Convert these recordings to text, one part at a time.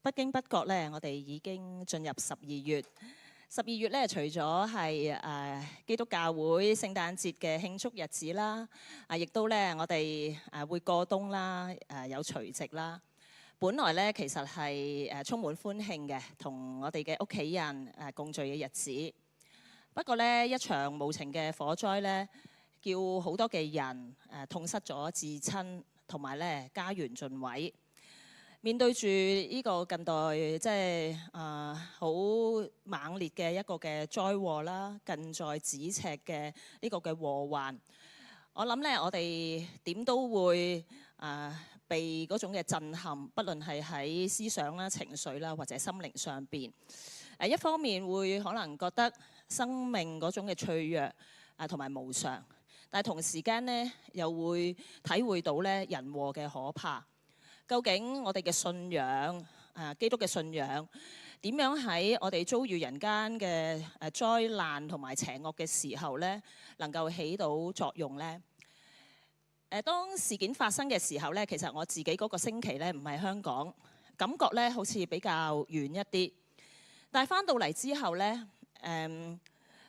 不經不覺咧，我哋已經進入12月。12月咧，除咗係基督教會聖誕節嘅慶祝日子啦，亦都咧我哋會過冬啦，有除夕啦。本來咧其實係充滿歡慶嘅，同我哋嘅屋企人共聚嘅日子。不過咧，一場無情嘅火災咧，叫好多嘅人痛失咗至親，同埋咧家園盡毀。面對住呢個近代即係好猛烈嘅一個嘅災禍啦，近在咫尺嘅呢個嘅禍患，我諗咧我哋點都會被嗰種嘅震撼，不論係喺思想啦、情緒啦或者心靈上邊。一方面會可能覺得生命嗰種嘅脆弱同埋無常，但係同時間咧又會體會到咧人禍嘅可怕。究竟我哋嘅信仰，基督嘅信仰，點樣喺我哋遭遇人間嘅災難同埋邪惡嘅時候咧，能夠起到作用咧？當事件發生嘅時候咧，其實我自己嗰個星期咧唔係香港，感覺咧好似比較遠一啲。但係翻到嚟之後咧，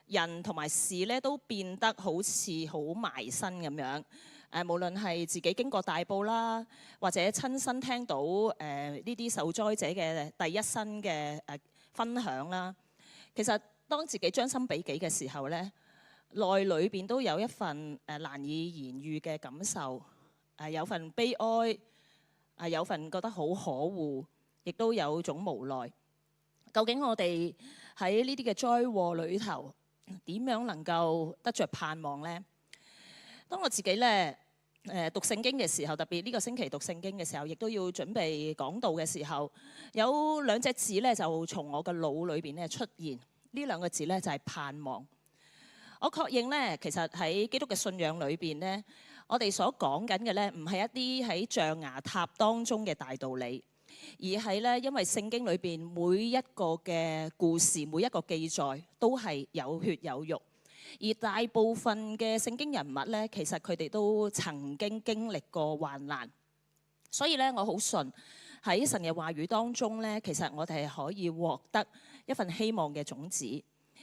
人同埋事咧都變得好似好埋身咁樣。無論係自己經過大埔啦，或者親身聽到呢啲受災者嘅第一身嘅分享啦，其實當自己將心比己嘅時候咧，內裏邊都有一份難以言喻嘅感受，有份悲哀，有份覺得好可惡，亦都有種無奈。究竟我哋喺呢啲嘅災禍裏頭，點樣能夠得着盼望呢？當我自己咧讀聖經嘅時候，特別呢個星期讀聖經嘅時候，亦都要準備講道嘅時候，有兩隻字咧就從我嘅腦裏邊咧出現。呢兩個字咧就係盼望。我確認咧，其實喺基督嘅信仰裏邊咧，我哋所講緊嘅咧唔係一啲喺象牙塔當中嘅大道理，而係咧因為聖經裏邊每一個嘅故事，每一個記載都係有血有肉。而大部分嘅聖經人物咧，其實佢哋都曾經經歷過患難，所以咧我好信喺神嘅話語當中咧，其實我哋係可以獲得一份希望嘅種子，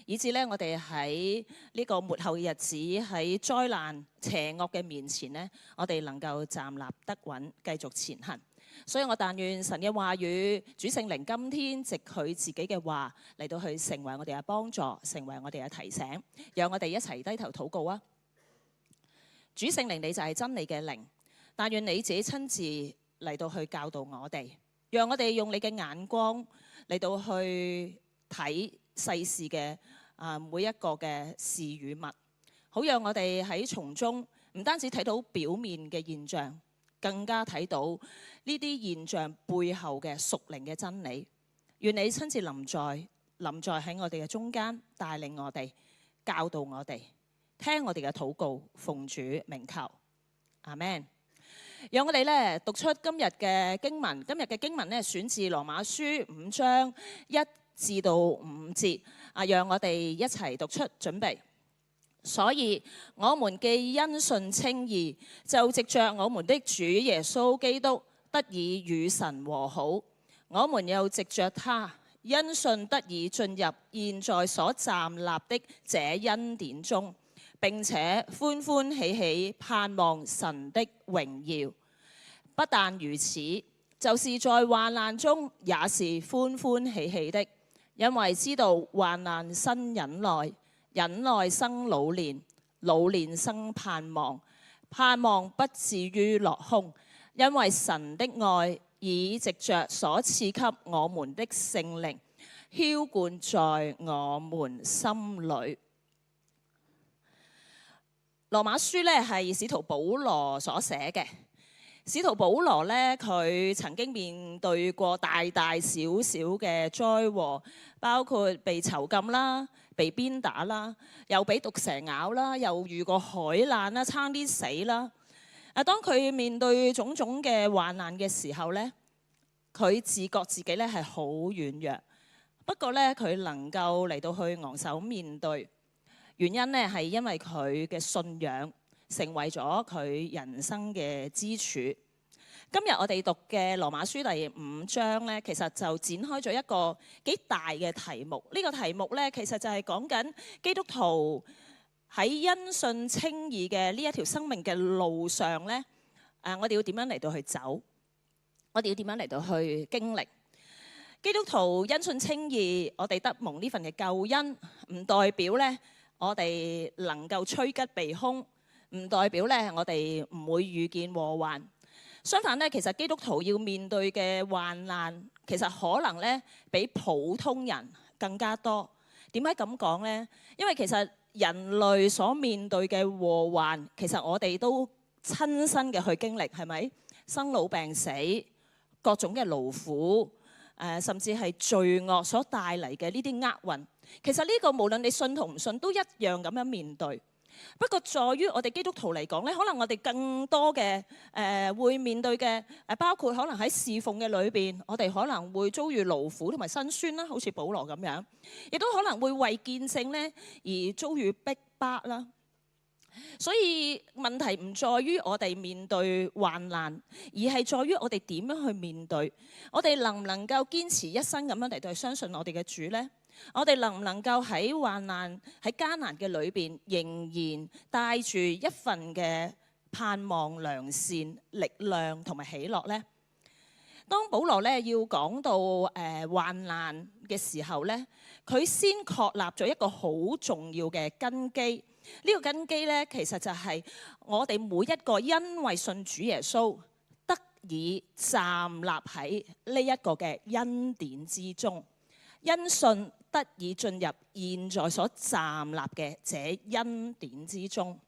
以至咧我哋喺呢個末後嘅日子，喺災難邪惡嘅面前咧，我哋能夠站立得穩，繼續前行。所以我但願神嘅話語，主聖靈今天藉佢自己嘅話嚟到去成為我哋嘅幫助，成為我哋嘅提醒，讓我哋一齊低頭禱告啊！主聖靈，你就係真理嘅靈，但願你自己親自嚟到去教導我哋，讓我哋用你嘅眼光嚟到去睇世事嘅每一個嘅事與物，好讓我哋喺從中唔單止睇到表面嘅現象，更加睇到呢啲現象背後嘅屬靈嘅真理。願你親自臨在喺我哋嘅中間，帶領我哋，教導我哋，聽我哋嘅禱告，奉主名求，阿們。讓我哋咧讀出今日嘅經文。今日嘅經文咧選自羅馬書5章1至到5節。讓我哋一齊讀出，準備。所以我們既因信稱義，就藉着我們的主耶穌基督得以與神和好。我們又藉着他，因信得以進入現在所站立的這恩典中，並且歡歡喜喜盼望神的榮耀。不但如此，就是在患難中也是歡歡喜喜的，因為知道患難生忍耐，忍耐生老練，老練生盼望，盼望不至於落空，因為神的愛已藉着所賜給我們的聖靈澆灌在我們心裏。羅馬書咧係使徒保羅所寫嘅。使徒保羅咧，佢曾經面對過大大小小嘅災禍，包括被囚禁啦、被鞭打啦，又俾毒蛇咬啦，又遇過海難啦，差啲死啦。當佢面對種種嘅患難嘅時候咧，佢自覺自己咧係好軟弱。不過咧，佢能夠嚟到去昂首面對，原因咧係因為佢嘅信仰成為咗佢人生嘅支柱。今日我哋讀嘅羅馬書第5章咧，其實就展開咗一個幾大嘅題目。呢個題目咧，其實就係講緊基督徒喺因信稱義嘅呢一條生命嘅路上咧，我哋要點樣嚟到去走？我哋要點樣嚟到去經歷？基督徒因信稱義，我哋得蒙呢份嘅救恩，唔代表咧我哋能夠趨吉避凶，唔代表咧我哋唔會遇見禍患。相反咧，其實基督徒要面對嘅患難，其實可能咧比普通人更加多。點解咁講呢？因為其實人類所面對嘅禍患，其實我哋都親身嘅去經歷，係咪？生老病死，各種嘅勞苦，甚至係罪惡所帶嚟嘅呢啲厄運，其實呢個無論你信同唔信，都一樣咁樣面對。不過，在於我哋基督徒嚟講咧，可能我哋更多嘅會面對嘅包括可能喺侍奉嘅裏邊，我哋可能會遭遇勞苦同埋辛酸啦，好似保羅咁樣，亦都可能會為見證咧而遭遇逼迫啦。所以問題唔在於我哋面對患難，而係在於我哋點樣去面對。我哋能唔能夠堅持一生咁樣嚟到去相信我哋嘅主呢？我哋能唔能夠喺患難、喺艱難嘅裏邊，仍然帶住一份嘅盼望、良善、力量同埋喜樂呢？當保羅咧要講到患難嘅時候咧，佢先確立咗一個好重要嘅根基。呢個根基咧，其實就係我哋每一個因為信主耶穌，得以站立喺呢一個嘅恩典之中，因信得以進入現在所站立嘅這恩典之中。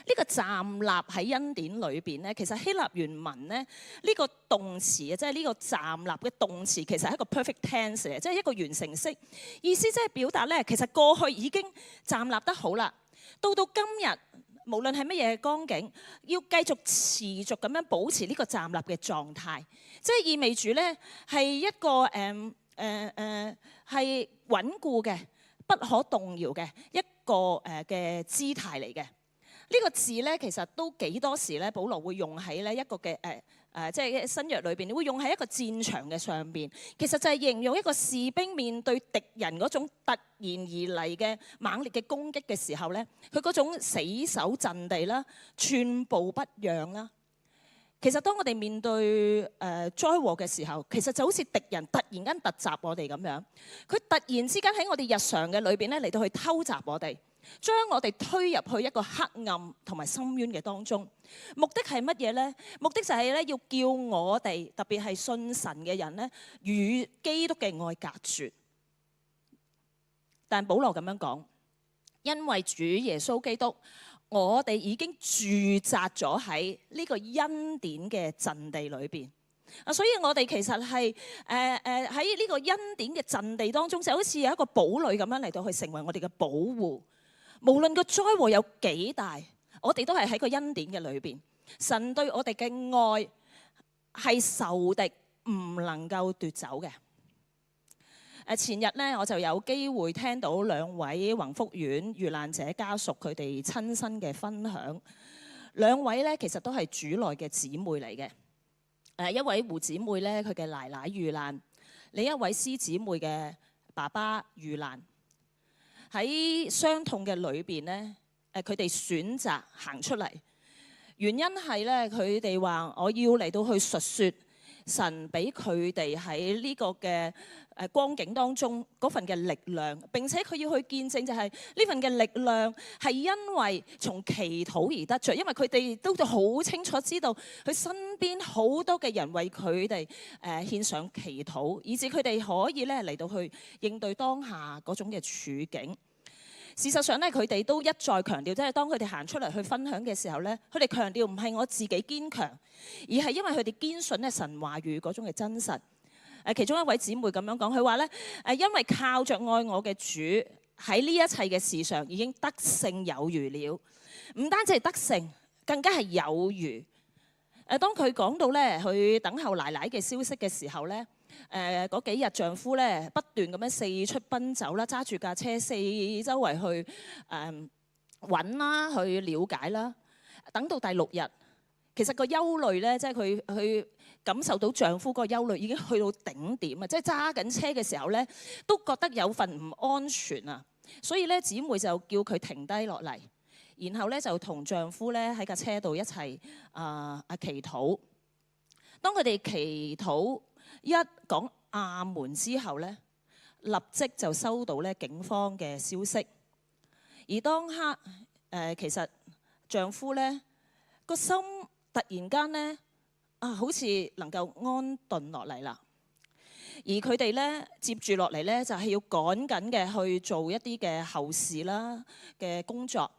呢個站立喺恩典裏邊咧，其實希臘原文咧呢個動詞啊，即係呢個站立嘅動詞，其實係一個 perfect tense 嚟，即係一個完成式，意思即係表達咧，其實過去已經站立得好啦，到今日無論係乜嘢光景，要繼續持續咁樣保持呢個站立嘅狀態，即係意味住咧係一個係穩固嘅、不可動搖嘅一個嘅姿態嚟嘅。呢個字咧，其實都幾多時咧，保羅會用喺咧一個嘅即係新約裏邊，會用喺一個戰場嘅上邊。其實就係形容一個士兵面對敵人嗰種突然而嚟嘅猛烈嘅攻擊嘅時候咧，佢嗰種死守陣地啦、寸步不讓啦。其實當我哋面對災禍嘅時候，其實就好似敵人突然間突襲我哋咁樣，佢突然之間喺我哋日常嘅裏邊咧嚟到去偷襲我哋，將我哋推入去一個黑暗同埋深淵嘅當中。目的係乜嘢呢？目的就係咧要叫我哋，特別係信神嘅人咧，與基督嘅愛隔絕。但保羅咁樣講，因為主耶穌基督，我哋已經駐紮咗喺呢個恩典嘅陣地裏邊。所以我哋其實係喺呢個恩典嘅陣地當中，就好似有一個堡壘咁樣嚟到去成為我哋嘅保護。無論個災禍有幾大，我哋都係喺個恩典嘅裏邊。神對我哋嘅愛係仇敵唔能夠奪走嘅。前日咧，我就有機會聽到2位宏福院遇難者家屬佢哋親身嘅分享。2位咧其實都係主內嘅姊妹嚟嘅。一位胡姊妹咧，佢嘅奶奶遇難；另一位師姊妹嘅爸爸遇難。喺傷痛嘅裏邊咧，佢哋選擇行出嚟，原因係咧，佢哋話我要嚟到去述説神俾佢哋喺呢個嘅光景當中嗰份嘅力量，並且佢要去見證就係呢份嘅力量係因為從祈禱而得着，因為佢哋都好清楚知道佢身邊好多嘅人為佢哋獻上祈禱，以至佢哋可以咧嚟到去應對當下嗰種嘅處境。事實上咧，佢哋都一再強調，即係當佢哋行出嚟去分享嘅時候咧，佢哋強調唔係我自己堅強，而係因為佢哋堅信咧神話語嗰種嘅真實。其中一位姊妹咁樣講，佢話咧因為靠着愛我嘅主喺呢一切嘅事上已經得勝有餘了，唔單止係得勝，更加係有餘。當佢講到咧佢等候奶奶嘅消息嘅時候咧，嗰幾日丈夫咧不斷咁樣四出奔走啦，揸住架車四周圍去揾啦，去了解啦。等到第6日，其實個憂慮咧，即係佢感受到丈夫個憂慮已經去到頂點啊！即係揸緊車嘅時候咧，都覺得有份唔安全啊！所以咧，姊妹就叫佢停低落嚟，然後咧就同丈夫咧喺架車度一齊祈禱。當佢哋祈禱一講阿門之後咧，立即就收到咧警方嘅消息。而當刻其實丈夫咧個心突然間咧好似能夠安頓落嚟啦。而佢哋咧接住落嚟咧就係要趕緊嘅去做一啲嘅後事啦嘅工作。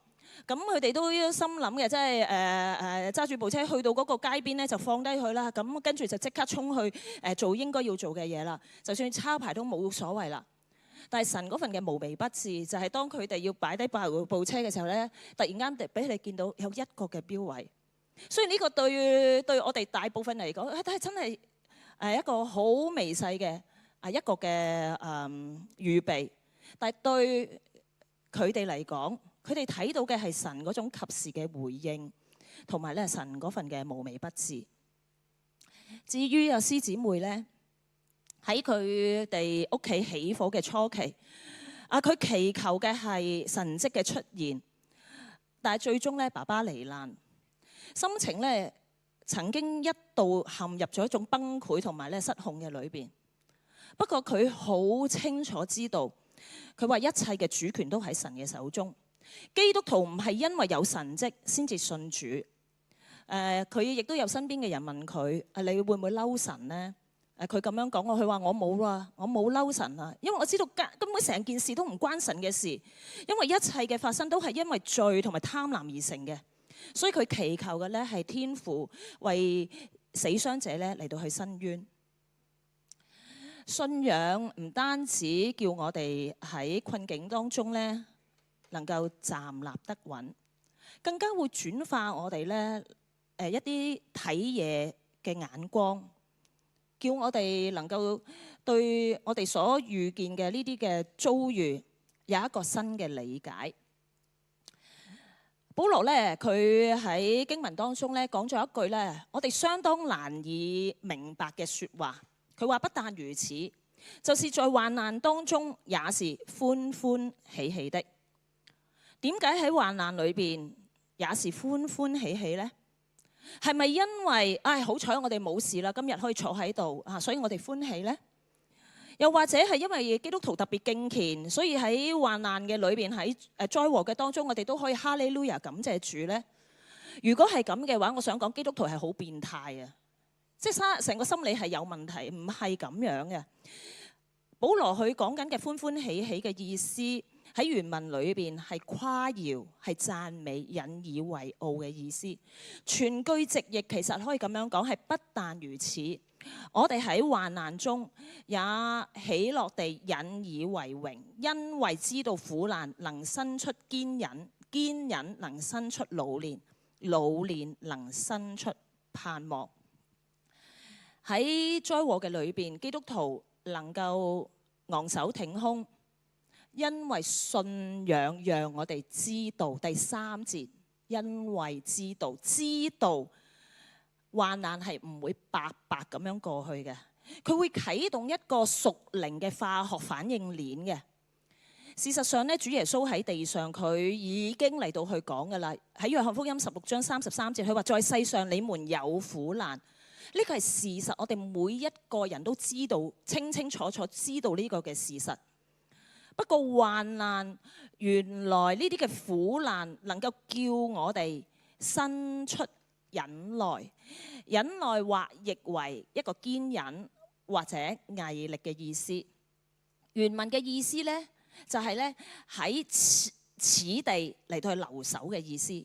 咁佢哋都心諗嘅，即係揸住部車去到嗰個街邊咧就放低佢啦。咁跟住就即刻衝去做應該要做嘅嘢啦。就算抄牌都冇所謂啦。但係神嗰份嘅無微不至，就係當佢哋要擺低部車嘅時候咧，突然間俾你見到有一個嘅標位。雖然呢個對我哋大部分嚟講，都係真係一個好微細嘅一個嘅預備，但係對佢哋嚟講，佢哋睇到嘅係神嗰種及時嘅回應，同埋咧神嗰份嘅無微不至。至於有師姊妹咧，喺佢哋屋企起火嘅初期，佢祈求嘅係神蹟嘅出現，但係最終咧爸爸罹難。心情咧曾經一度陷入咗一種崩潰同埋咧失控嘅裏邊。不過佢好清楚知道，佢話一切嘅主權都喺神嘅手中。基督徒唔係因為有神蹟先至信主。佢亦都有身邊嘅人問佢：你會唔會嬲神呢？佢咁樣講我，佢話我冇啊，我冇嬲神啊，因為我知道根本成件事都唔關神嘅事，因為一切嘅發生都係因為罪同埋貪婪而成嘅。所以佢祈求嘅咧係天父為死傷者咧嚟到去伸冤。信仰唔單止叫我哋喺困境當中咧能夠站立得穩，更加會轉化我哋咧一啲睇嘢嘅眼光，叫我哋能夠對我哋所遇見嘅呢啲嘅遭遇有一個新嘅理解。保羅咧，佢喺經文當中咧講咗一句咧，我哋相當難以明白嘅説話。佢話不但如此，就是在患難當中也是歡歡喜喜的。點解喺患難裏邊也是歡歡喜喜呢？係咪因為好彩我哋冇事啦，今日可以坐喺度所以我哋歡喜呢？又或者係因為基督徒特別敬虔，所以喺患難嘅裏邊，喺災禍嘅當中，我哋都可以哈利路亞感謝主呢？如果係咁嘅話，我想講基督徒係好變態啊！即係成個心理係有問題，唔係咁樣嘅。保羅佢講緊嘅歡歡喜喜嘅意思喺原文裏邊係誇耀、係讚美、引以為傲嘅意思。全句直譯其實可以咁樣講，係不但如此，我哋喺患難中也喜樂地引以為榮，因為知道苦難能生出堅忍，堅忍能生出老練，老練能生出盼望。喺災禍嘅裏邊，基督徒能夠昂首挺胸，因為信仰讓我哋知道。第3節，因為知道患難係唔會白白咁樣過去嘅，佢會啟動一個屬靈嘅化學反應鏈嘅。事實上咧，主耶穌喺地上佢已經嚟到去講噶啦。喺約翰福音16章33節，佢話在世上你們有苦難。呢個係事實，我哋每一個人都知道，清清楚楚知道呢個嘅事實。不過患難，原來呢啲嘅苦難能夠叫我哋生出忍耐，忍耐或譯為一個堅忍或者毅力嘅意思。原文嘅意思呢，就係咧喺此地嚟到去留守嘅意思。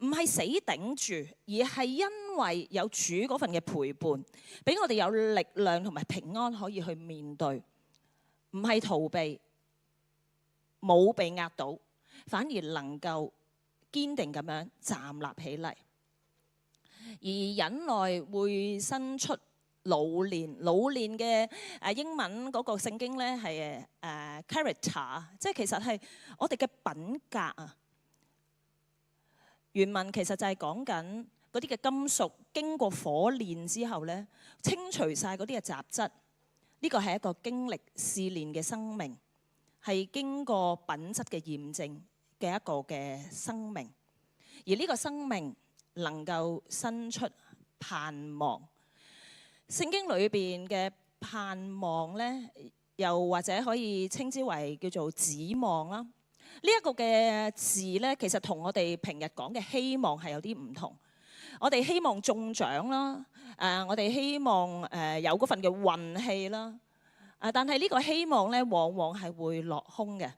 唔係死頂住，而係因為有主嗰份嘅陪伴，俾我哋有力量同埋平安可以去面對，唔係逃避，冇被壓倒，反而能夠堅定咁樣站立起嚟。而忍耐會生出老練，老練嘅英文嗰個聖經咧係character， 即係其實係我哋嘅品格啊。原文其實就係講緊嗰啲嘅金屬經過火煉之後咧，清除晒嗰啲嘅雜質。呢個係一個經歷試煉嘅生命，係經過品質嘅驗證嘅一個嘅生命。而呢個生命能夠生出盼望。聖經裏邊嘅盼望咧，又或者可以稱之為叫做指望啦。呢一個嘅字咧，其實同我哋平日講嘅希望係有啲唔同。我哋希望中獎啦，我哋希望有嗰份嘅運氣啦，但係呢個希望咧，往往係會落空嘅。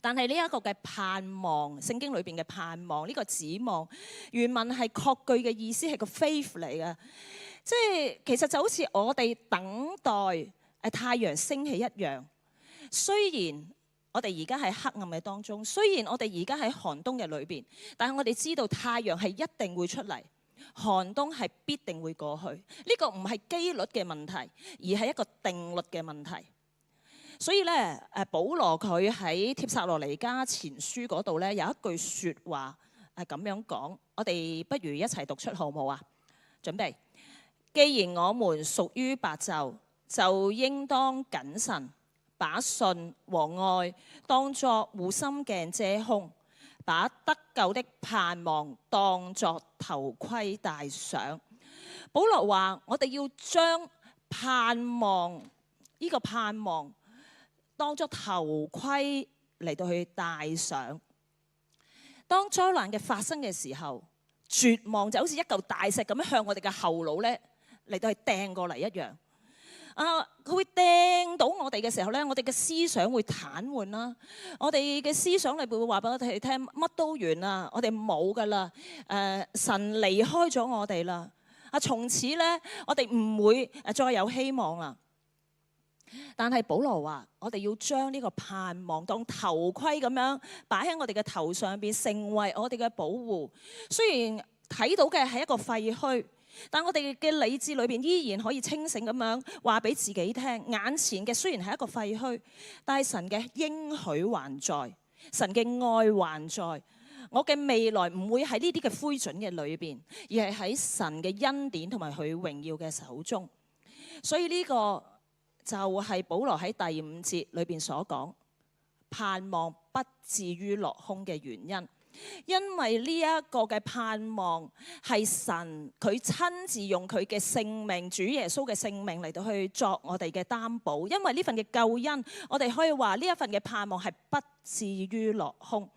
但係呢一個嘅盼望，聖經裏邊嘅盼望，呢個指望原文係確據嘅意思係個 faith 嚟嘅，即係其實就好似我哋等待太陽升起一樣。雖然我哋而家喺黑暗嘅當中，雖然我哋而家喺寒冬嘅裏邊，但係我哋知道太陽係一定會出嚟，寒冬係必定會過去。呢個唔係機率嘅問題，而係一個定律嘅問題。所以咧，保羅佢喺帖撒羅尼迦前書嗰度咧有一句説話係咁樣講，我哋不如一齊讀出好唔好啊？準備。既然我們屬於白晝，就應當謹慎，把信和愛當作護心鏡遮胸，把得救的盼望當作頭盔戴上。保羅話：我哋要將盼望呢個盼望當作頭盔嚟到去戴上。當災難嘅發生嘅時候，絕望就好似一嚿大石咁樣向我哋嘅後腦咧嚟到去掟過嚟一樣。佢會掟到我哋嘅時候咧，我哋嘅思想會癱瘓啦。我哋嘅思想裏邊會話俾我哋聽，乜都完啦，我哋冇噶啦。神離開咗我哋啦。從此咧，我哋唔會再有希望啦。但係保羅話：我哋要將呢個盼望當頭盔咁樣擺喺我哋嘅頭上邊，成為我哋嘅保護。雖然睇到嘅係一個廢墟，但我哋嘅理智裏邊依然可以清醒咁樣話俾自己聽：眼前嘅雖然係一個廢墟，但係神嘅應許還在，神嘅愛還在。我嘅未來唔會喺呢啲嘅灰燼嘅裏邊，而係喺神嘅恩典同埋佢榮耀嘅手中。所以呢個就係保羅喺第5節裏邊所講，盼望不至於落空嘅原因。因為呢一個嘅盼望係神佢親自用佢嘅性命，主耶穌嘅性命嚟到去作我哋嘅擔保。因為呢份嘅救恩，我哋可以話呢一份嘅盼望係不至於落空。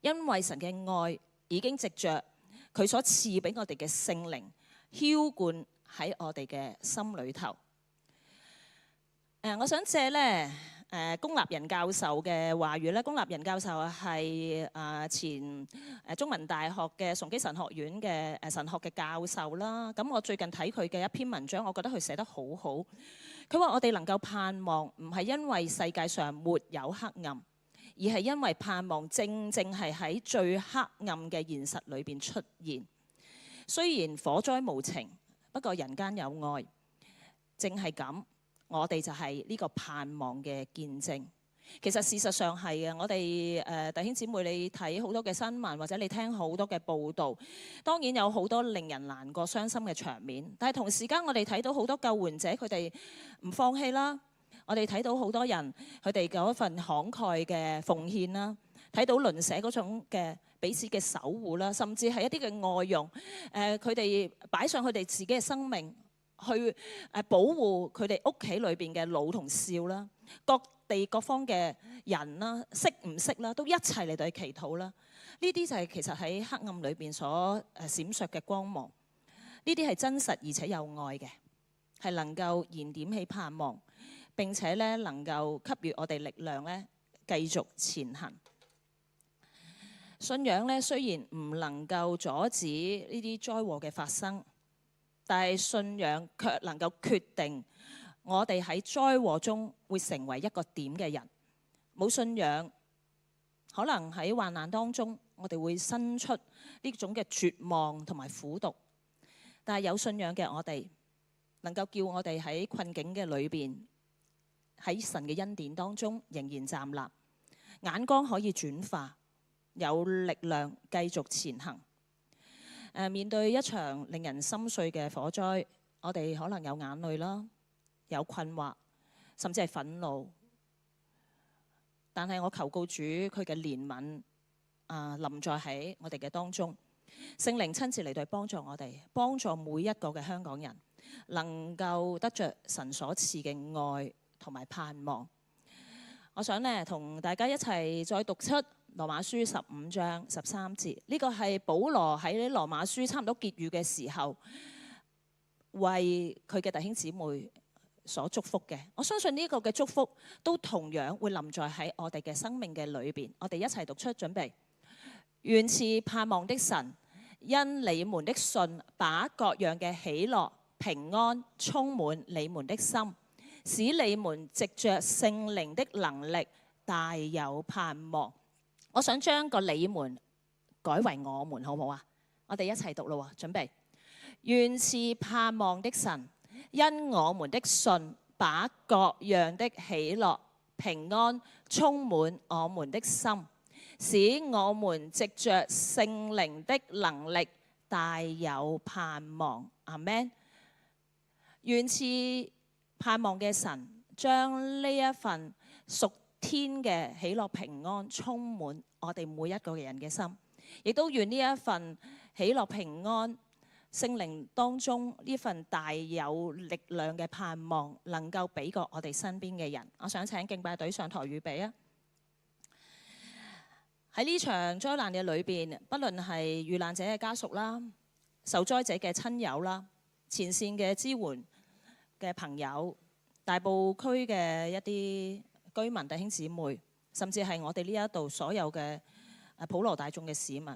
因為神嘅愛已經藉着佢所賜俾我哋嘅聖靈澆灌喺我哋嘅心裏頭。我想借咧龔立人教授嘅話語咧，龔立人教授係前中文大學嘅崇基神學院嘅神學嘅教授啦。咁我最近睇佢嘅一篇文章，我覺得佢寫得好好。佢話我哋能夠盼望，唔係因為世界上沒有黑暗，而係因為盼望正正係喺最黑暗嘅現實裏邊出現。雖然火災無情，不過人間有愛，正係咁。我哋就係呢個盼望嘅見證。其實事實上係嘅，我哋弟兄姊妹，你睇好多嘅新聞或者你聽好多嘅報導，當然有好多令人難過、傷心嘅場面。但係同時間，我哋睇到好多救援者佢哋唔放棄啦。我哋睇到好多人佢哋嗰份慷慨嘅奉獻啦，睇到鄰舍嗰種嘅彼此嘅守護啦，甚至係一啲嘅外傭，佢哋擺上佢哋自己嘅生命，去保護佢哋屋企裏邊嘅老同少啦，各地各方嘅人啦，識唔識啦，都一齊嚟到去祈禱啦。呢啲就係其實喺黑暗裏邊所閃爍嘅光芒。呢啲係真實而且有愛嘅，係能夠燃點起盼望，並且咧能夠給予我哋力量咧繼續前行。信仰咧雖然唔能夠阻止呢啲災禍嘅發生，但係信仰卻能夠決定我哋喺災禍中會成為一個點嘅人。冇信仰，可能喺患難當中，我哋會生出呢種嘅絕望同埋苦毒。但係有信仰嘅我哋，能夠叫我哋喺困境嘅裏邊，喺神嘅恩典當中仍然站立，眼光可以轉化，有力量繼續前行。面對一場令人心碎嘅火災，我哋可能有眼淚啦，有困惑，甚至係憤怒。但係我求告主佢嘅憐憫臨在喺我哋嘅當中，聖靈親自嚟到幫助我哋，幫助每一個嘅香港人能夠得着神所賜嘅愛同埋盼望。我想呢，同大家一齊再讀出羅馬書15章13節，呢個係保羅喺羅馬書差唔多結語嘅時候，為佢嘅弟兄姊妹所祝福嘅。我相信呢個嘅祝福都同樣會臨在喺我哋嘅生命嘅裏邊。我哋一齊讀出，準備。願賜盼望的神，因你們的信，把各樣嘅喜樂、平安充滿你們的心，使你們藉着聖靈的能力大有盼望。我想將個你們改為我們，好唔好啊？我哋一齊讀咯，準備。願賜盼望的神，因我們的信，把各樣的喜樂、平安充滿我們的心，使我們藉着聖靈的能力大有盼望。阿們。願賜盼望嘅神，將呢一份屬天嘅喜樂平安充滿我哋每一個人嘅心，亦都願呢一份喜樂平安聖靈當中呢份大有力量嘅盼望能夠俾過我哋身邊嘅人。我想請敬拜隊上台預備啊！喺呢場災難嘅裏邊，不論係遇難者嘅家屬啦、受災者嘅親友啦、前線嘅支援嘅朋友、大埔區嘅一啲居民弟兄姊妹，甚至係我哋呢一度所有嘅普羅大眾嘅市民，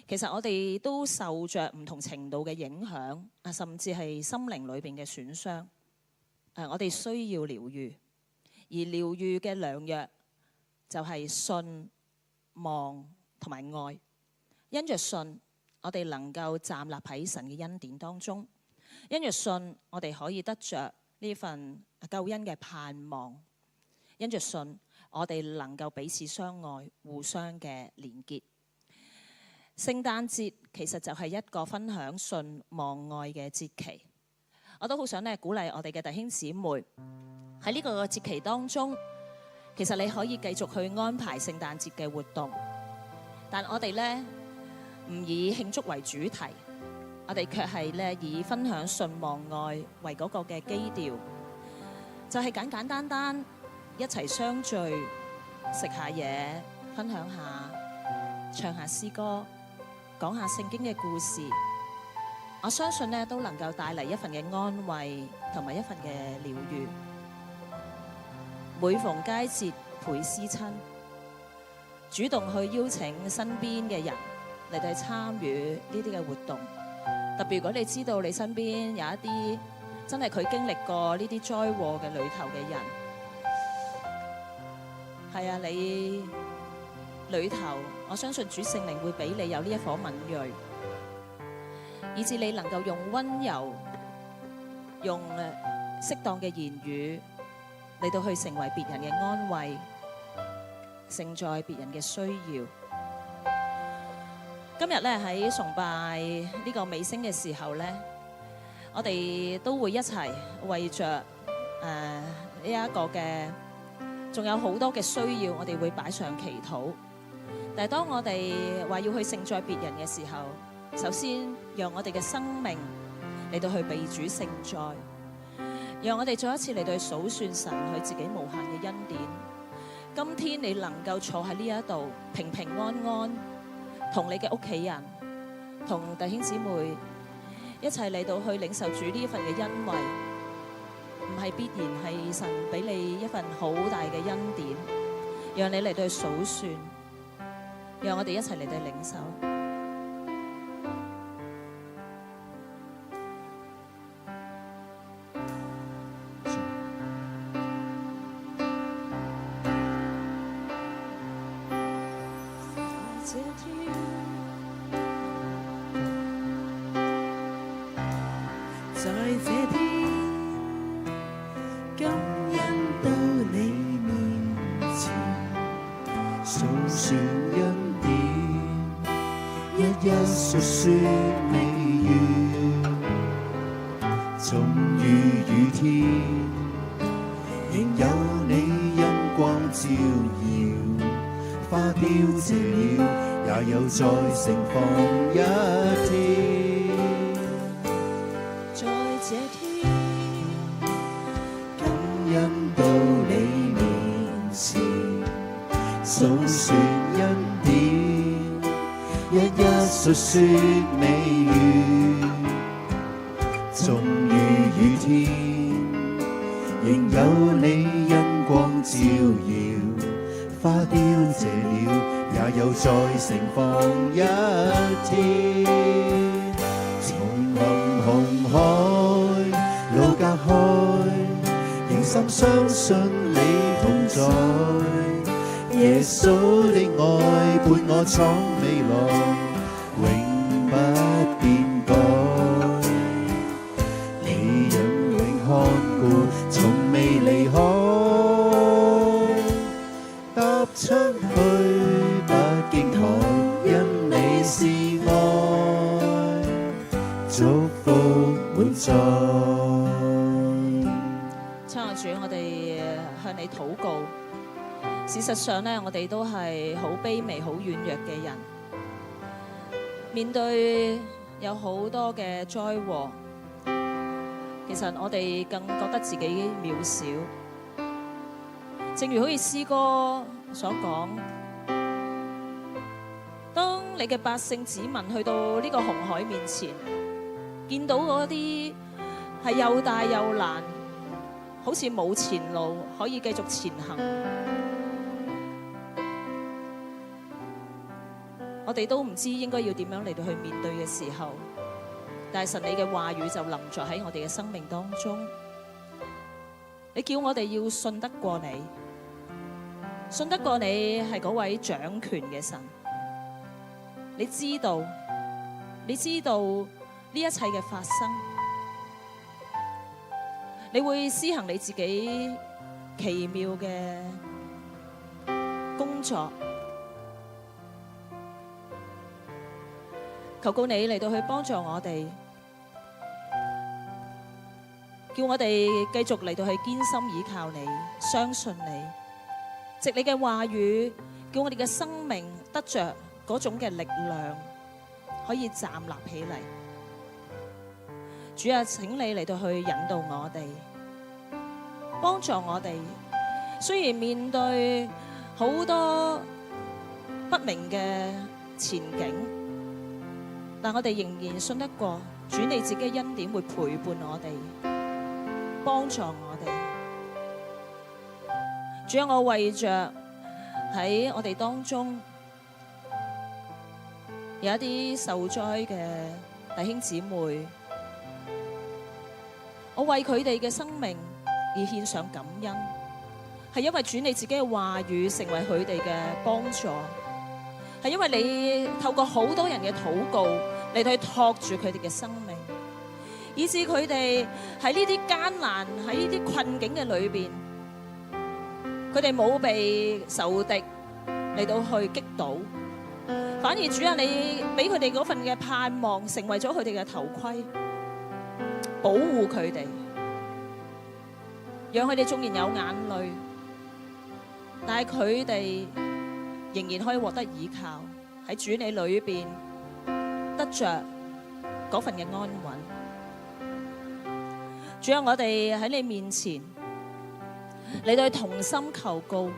其實我哋都受着唔同程度嘅影響，甚至係心靈裏邊嘅損傷。我哋需要療愈，而療愈嘅良藥就係信、望同埋愛。因着信，我哋能夠站立喺神嘅恩典當中；因着信，我哋可以得着呢份救恩嘅盼望；因着信，我哋能夠彼此相愛、互相嘅連結。聖誕節其實就係一個分享信望愛嘅節期。我都好想鼓勵我哋嘅弟兄姊妹喺呢個節期當中，其實你可以繼續去安排聖誕節嘅活動，但我哋唔以慶祝為主題，我哋卻係以分享信望愛為嗰個嘅基調，就係簡簡單單一齊相聚，食下嘢，分享下，唱下詩歌，講下聖經嘅故事。我相信都能夠帶嚟一份嘅安慰同埋一份嘅療愈。每逢佳節倍思親，主動去邀請身邊嘅人嚟到參與呢啲嘅活動。特別如果你知道你身邊有一啲真係佢經歷過呢啲災禍嘅裏頭嘅人，係啊，你裏頭我相信主聖靈會俾你有呢一顆敏銳，以致你能夠用溫柔、用適當嘅言語嚟到去成為別人嘅安慰，承載別人嘅需要。今日喺崇拜呢個尾聲嘅時候我哋都會一齊為着呢一個嘅，仲有好多嘅需要，我哋會擺上祈禱。但係當我哋話要去承載別人嘅時候，首先讓我哋嘅生命嚟到去被主承載，讓我哋再一次嚟到去數算神佢自己無限嘅恩典。今天你能夠坐喺呢一度平平安安，同你嘅屋企人、同弟兄姊妹一齊嚟到去領受主呢一份嘅恩惠，唔係必然係神俾你一份好大嘅恩典，讓你嚟到去數算，讓我哋一齊嚟到領受。述說天，仍有你恩光照耀。花凋謝了，也有再盛放一天。在這天，感恩到你面前，訴說恩典，一一述說美語。終於雨天，仍有你恩光照耀。花凋謝了，也有再盛放一天。重行紅海，路隔開，仍深相信你同在。耶穌的愛伴我闖未來，永不變改。你引領看顧，從未離開。踏出去不驚台，因你是愛，祝福滿載。親愛主，我哋向你禱告。事實上呢，我哋都係好卑微、好軟弱嘅人，面對有好多嘅災禍，其實我哋更覺得自己渺小。正如好似詩歌所講，當你嘅百姓子民去到呢個紅海面前，見到嗰啲係又大又難，好似冇前路可以繼續前行，我哋都唔知應該要點樣嚟到去面對嘅時候，但係神你嘅話語就臨在喺我哋嘅生命當中，你叫我哋要信得過你。信得過你係嗰位掌權嘅神，你知道呢一切嘅發生，你會施行你自己奇妙嘅工作。求告你嚟到去幫助我哋，叫我哋繼續嚟到去堅心倚靠你，相信你。藉你嘅話語，叫我哋嘅生命得着嗰種嘅力量，可以站立起嚟。主啊，請你嚟到去引導我哋，幫助我哋。雖然面對好多不明嘅前景，但我哋仍然信得過主，你自己恩典會陪伴我哋，幫助我哋。主啊，我為着喺我哋當中有一啲受災嘅弟兄姊妹，我為佢哋嘅生命而獻上感恩，係因為主你自己嘅話語成為佢哋嘅幫助，係因為你透過好多人嘅禱告嚟到去托住佢哋嘅生命，以致佢哋喺呢啲艱難、喺呢啲困境嘅裏邊，佢哋冇被仇敵嚟到去擊倒，反而主啊，你俾佢哋嗰份嘅盼望成為咗佢哋嘅頭盔，保護佢哋，讓佢哋縱然有眼淚，但係佢哋仍然可以獲得依靠，喺主你裏邊得着嗰份嘅安穩。主啊，我哋喺你面前嚟到同心求告，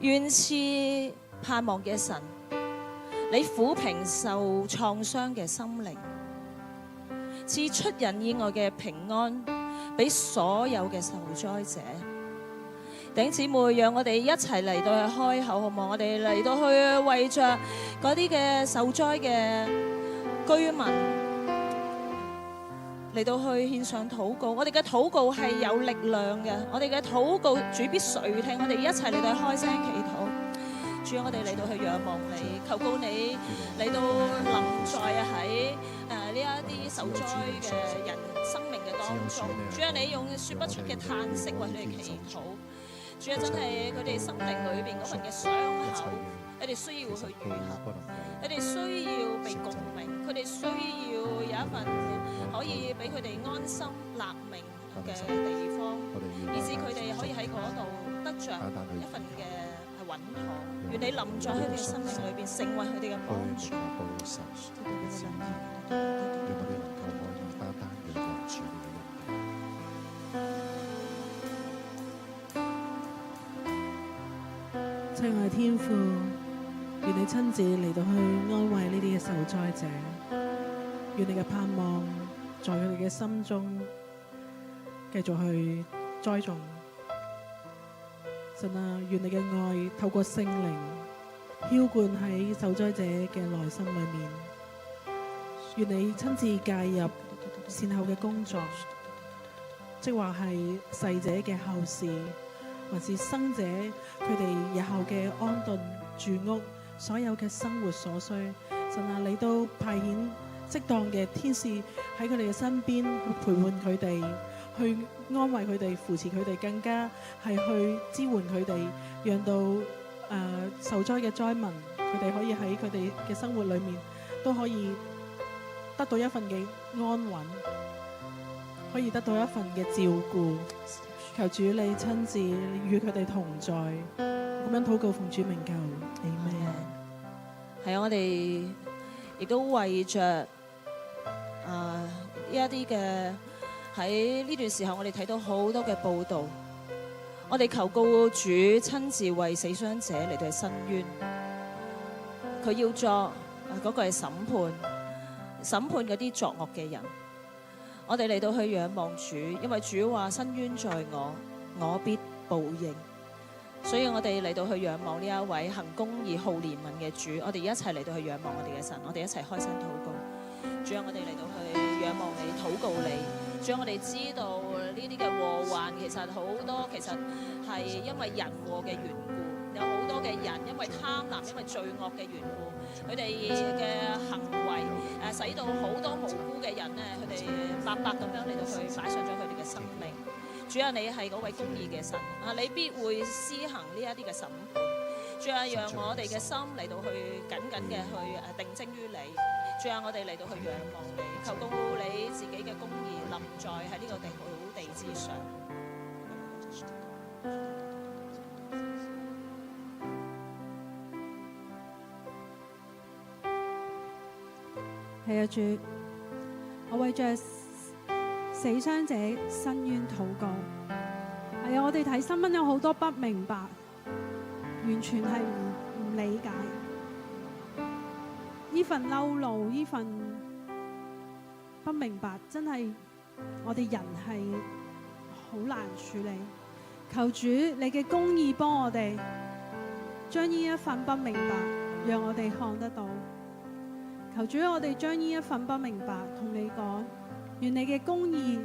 願賜盼望嘅神，你撫平受創傷嘅心靈，賜出人意外嘅平安俾所有嘅受災者。弟兄姊妹，讓我哋一齊嚟到去開口，好唔好？我哋嚟到去為着嗰啲嘅受災嘅居民嚟到去獻上禱告。我哋嘅禱告係有力量嘅，我哋嘅禱告主必垂聽。我哋一齊嚟到去開聲祈禱。主啊，我哋嚟到去仰望你，求告你嚟到臨在喺呢一啲受災嘅人生命嘅當中。主啊，你用說不出嘅嘆息為佢哋祈禱。主啊，真係佢哋心靈裏邊嗰份嘅傷口，佢哋需要去愈合，佢哋需要被共鳴，佢哋需要有一份可以俾佢哋安心立命嘅地方，我哋以致佢哋可以喺嗰度得着一份嘅穩妥。願你臨在佢哋嘅生命裏邊，成為佢哋嘅幫助。去明白神嘅旨意，讓我哋能夠可以單單仰望住你嘅恩典。親愛的天父，願你親自嚟到去安慰呢啲嘅受災者，願你嘅盼望在佢哋嘅心中繼續去栽種。神啊，願你嘅愛透過聖靈澆灌喺受災者嘅內心裏面，願你親自介入善後嘅工作，即話係逝者嘅後事，還是生者佢哋日後嘅安頓住屋，所有嘅生活所需，神啊，你都派遣適當嘅天使喺佢哋嘅身邊去陪伴佢哋，去安慰佢哋，扶持佢哋，更加係去支援佢哋，讓到受災嘅災民，佢哋可以喺佢哋嘅生活裏面都可以得到一份嘅安穩，可以得到一份嘅照顧。求主你親自與佢哋同在，咁樣禱告奉主名求，阿們。係啊，我哋亦都為着呢一啲嘅喺呢段時候，我哋睇到好多嘅報導，我哋求告主親自為死傷者嚟到去伸冤，佢要作嗰個係審判嗰啲作惡嘅人。我哋嚟到去仰望主，因為主話伸冤在我，我必報應。所以我哋嚟到去仰望呢一位行公義、好憐憫嘅主，我哋一齊嚟到去仰望我哋嘅神，我哋一齊開聲禱告。主啊，我哋嚟到去仰望你、禱告你。主啊，我哋知道呢啲嘅禍患其實好多，其實係因為人禍嘅緣故，有好多嘅人因為貪婪、因為罪惡嘅緣故，佢哋嘅行為使到好多無辜嘅人呢，佢哋白白咁樣嚟到去擺上咗佢哋嘅生命。主啊，你係嗰位公義嘅神啊，你必會施行呢一啲嘅審判。主啊，讓我哋嘅心嚟到去緊緊嘅去定睛於你。主啊，我哋嚟到去仰望你，求告你自己嘅公義臨在喺呢個土地之上。係啊，主，我為着死傷者伸冤禱告。係啊，我哋睇新聞有好多不明白，完全係唔理解。呢份嬲怒，呢份不明白，真係我哋人係好難處理。求主你嘅公義幫我哋將呢一份不明白，讓我哋看得到。求主我哋將呢一份不明白同你講，願你嘅公義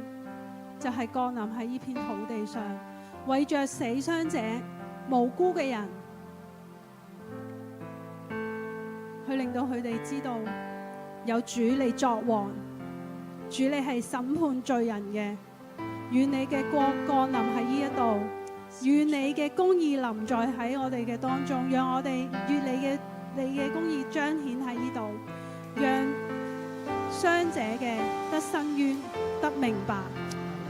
就係降臨喺呢片土地上，為着死傷者、無辜嘅人，去令到佢哋知道有主你作王，主你係審判罪人嘅。願你嘅國降臨喺呢一度，願你嘅公義臨在喺我哋嘅當中，讓我哋願你嘅公義彰顯喺呢度，讓傷者嘅得伸冤得明白。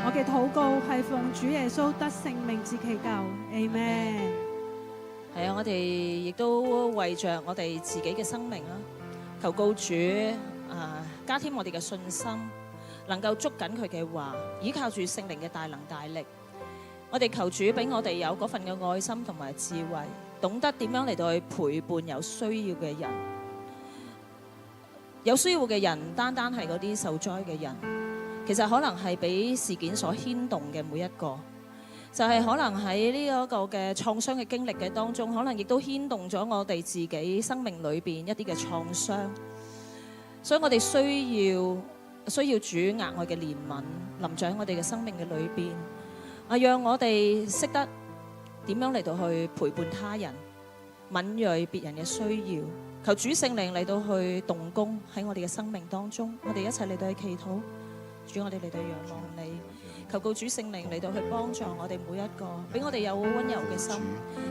我嘅禱告係奉主耶穌得聖名之祈求，阿們。係啊，我哋亦都為着我哋自己嘅生命啦，求告主加添我哋嘅信心，能夠捉緊佢嘅話，依靠住聖靈嘅大能大力。我哋求主俾我哋有嗰份嘅愛心同埋智慧，懂得點樣嚟到去陪伴有需要嘅人。有需要嘅人唔單單係嗰啲受災嘅人，其實可能係俾事件所牽動嘅每一個，就係可能喺呢一個嘅創傷嘅經歷嘅當中，可能亦都牽動咗我哋自己生命裏邊一啲嘅創傷。所以我哋需要主額外嘅憐憫臨在我哋嘅生命嘅裏邊，讓我哋識得點樣嚟到去陪伴他人，敏銳別人嘅需要。求主聖靈嚟到去動工喺我哋嘅生命當中，我哋一齊嚟到去祈禱。主，我哋嚟到仰望你，求告主聖靈嚟到去幫助我哋每一個，俾我哋有溫柔嘅心，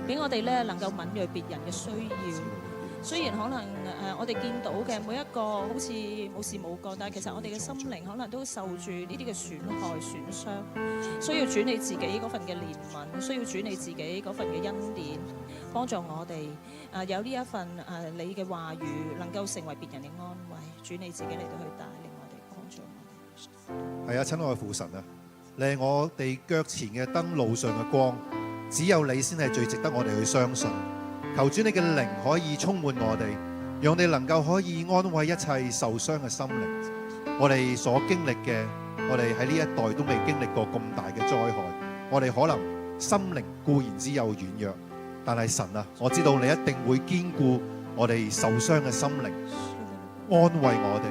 俾我哋咧能夠敏銳別人嘅需要。雖然可能我哋見到嘅每一個好似冇事冇過，但係其實我哋嘅心靈可能都受住呢啲嘅損害損傷，需要主你自己嗰份嘅憐憫，需要主你自己嗰份嘅恩典，幫助我哋有呢一份你嘅話語能夠成為別人嘅安慰。主你自己嚟到去帶領我哋，幫助我哋。係啊，親愛嘅父神啊，你係我哋腳前嘅燈，路上嘅光，只有你先係最值得我哋去相信。求主你嘅靈可以充滿我哋，讓我哋能夠可以安慰一切受傷嘅心靈。我哋所經歷嘅，我哋喺呢一代都未經歷過咁大嘅災害。我哋可能心靈固然之有軟弱，但係神啊，我知道你一定會堅固我哋受傷嘅心靈，安慰我哋，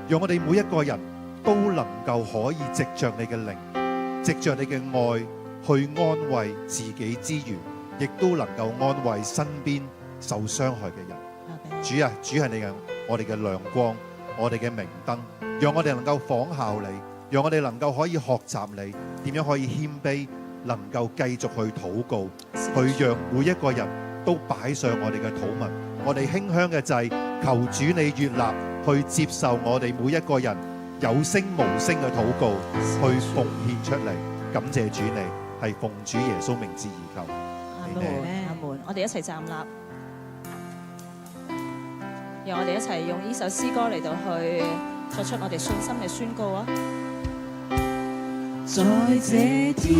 讓我哋每一個人都能夠可以藉着你嘅靈，藉着你嘅愛去安慰自己之餘，亦都能夠安慰身邊受傷害嘅人。主啊，主係你嘅我哋嘅亮光，我哋嘅明燈，讓我哋能夠仿效你，讓我哋能夠可以學習你點樣可以謙卑，能夠繼續去禱告，去讓每一個人都擺上我哋嘅禱文，我哋馨香嘅祭，求主你悅納去接受我哋每一個人有聲無聲嘅禱告，去奉獻出嚟。感謝主你，係奉主耶穌名字而求。阿門，我哋一齊站立，讓我哋一齊用呢首詩歌嚟到去作出我哋信心嘅宣告啊！在這天，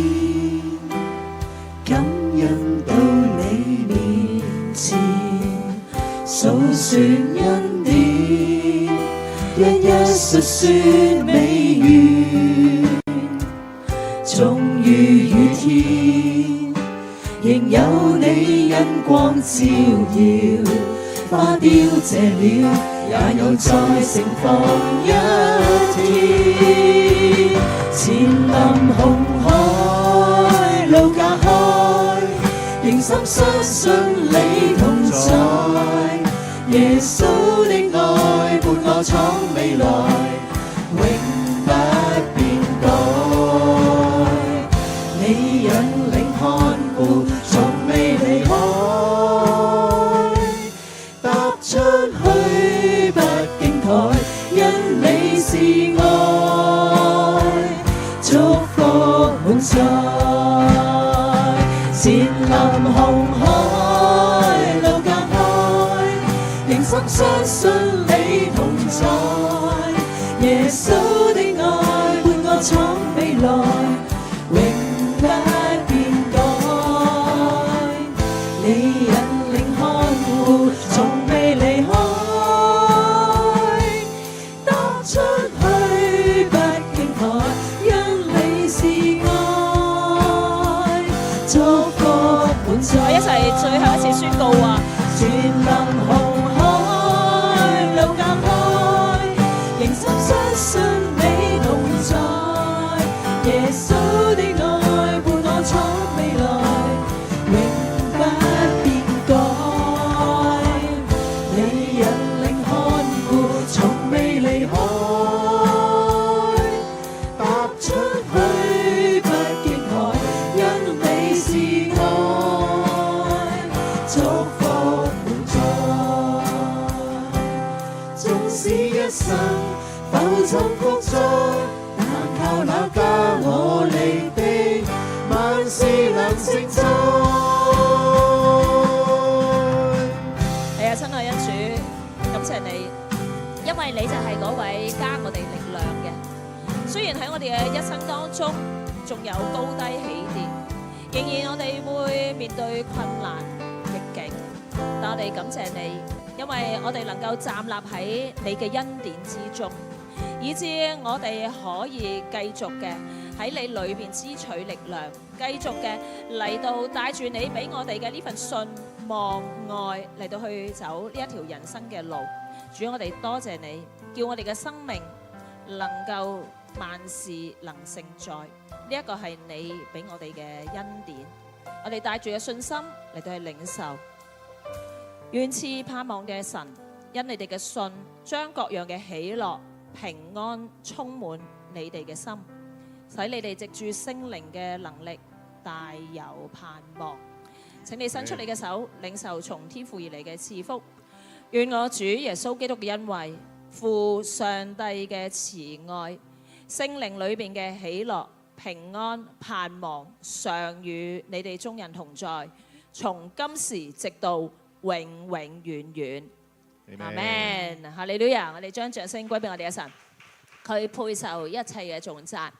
感恩到你面前，數算恩典，一一述說美願，終於雨天，仍有你恩光照耀，花凋謝了，也有再盛放一天。前臨紅海，路隔開，仍深相信你同在。耶穌的愛伴我闖未來，永不變改。你引領看顧，從未離開。踏出去不驚台，因你是愛，祝福滿載。前臨紅海，路隔開，仍深相信你同在。耶穌的愛伴我闖未來，永不變改。你引領看顧，從未離開。踏出去不驚台，因你是愛，祝福滿載。我一齊最後一次宣告啊！前臨紅海，路隔開，仍深相信你同在。耶穌的愛伴我闖未來，永不變改。你引領看顧，從未離開。踏出去不驚台，因你是愛，祝福滿載。縱使一生浮沉谷中，但靠那加我力的，萬事能成就。係啊，親愛恩主，感謝你，因為你就係嗰位加我哋力量嘅。雖然喺我哋嘅一生當中，仲有高低起跌，仍然我哋會面對困難逆境，但我哋感謝你，因為我哋能夠站立喺你嘅恩典之中，以致我哋可以繼續嘅喺你裏邊支取力量，繼續嘅嚟到帶住你俾我哋嘅呢份信望愛嚟到去走呢一條人生嘅路。主，我哋多謝你，叫我哋嘅生命能夠萬事能勝在，呢一個係你俾我哋嘅恩典。我哋帶住嘅信心嚟到去領受，願賜盼望嘅神，因你哋嘅信，將各樣嘅喜樂、平安充滿你哋嘅心，使你哋藉住聖靈嘅能力大有盼望。請你伸出你嘅手，領受從天父而嚟嘅賜福，願我主耶穌基督嘅恩惠、父上帝嘅慈愛、聖靈裏邊嘅喜樂、平安、盼望，常與你哋眾人同在，從今時直到永永遠遠。阿們。哈利路亞！我哋將掌聲歸俾我哋嘅神，佢配受一切嘅頌讚。